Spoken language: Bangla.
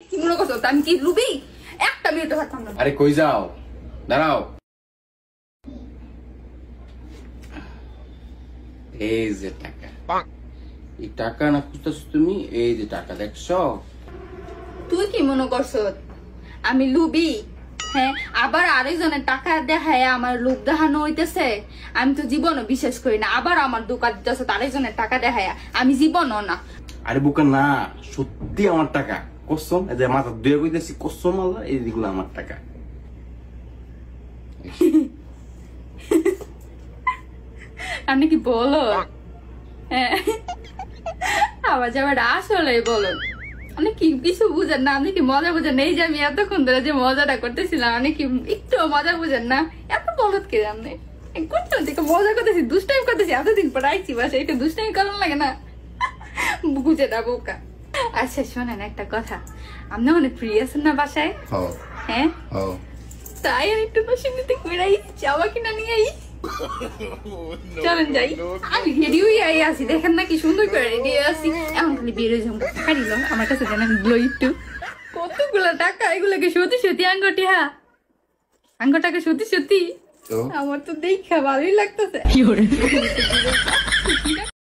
কি মনে করছো আমি কি লুবি? একটা মিনিট থাকতাম না। আরে কই যাও, দাঁড়াও। এই যে টাকা, এই টাকা না খুঁজতেছো তুমি? এই যে টাকা দেখছো? তুই কি মনে করছো আমি লুবি? হ্যাঁ, আবার আরেকজনের টাকা দেখায় আমার লোভ দেখানো হইতেছে। আমি তো জীবনও বিশ্বাস করি না। আবার আমার দোকান দিতেছে আরেকজনের টাকা দেখায়, আমি জীবনও না। আরে বোকা না, সত্যি আমার টাকা, কসম। এই যে মাথা দুয়ে কইতেছি, কসম আল্লাহ, এইগুলো আমার টাকা। আপনি কি বলো? হ্যাঁ, আবার যাবার আসলে বলো। আপনি কি কিছু বুঝেন না? আপনি কি মজা বুঝেন? এই যে আমি এতক্ষণ ধরে যে মজাটা করতেছিলাম, আপনি কি একটু মজা বুঝেন না? এত বলত কে আপনি? করতেন থেকে মজা করতেছি, দুষ্টাইম করতেছি, এতদিন পর আইছি বাসা, একটু দুষ্টাইম করার লাগে না? বুঝে না বোকা। আচ্ছা শোনেন একটা কথা, আপনি অনেক ফ্রি আছেন না বাসায়? হ্যাঁ, তাই আর একটু নসিনীতে কইরাই যাওয়া কিনা নিয়ে আই। চলেন যাই, আমি রেডি হয়ে আছি, দেখেন না কি সুন্দর করে রেডি আছি। এখন খালি বেরোয় যাবো, টাকা দিল আমার কাছে, দেন আমি দিল একটু। কতগুলো টাকা, এগুলোকে সত্যি সত্যি আঙ্গটি? হ্যাঁ, আঙ্গটাকে সত্যি সত্যি? আমার তো দেখা ভালোই লাগতেছে।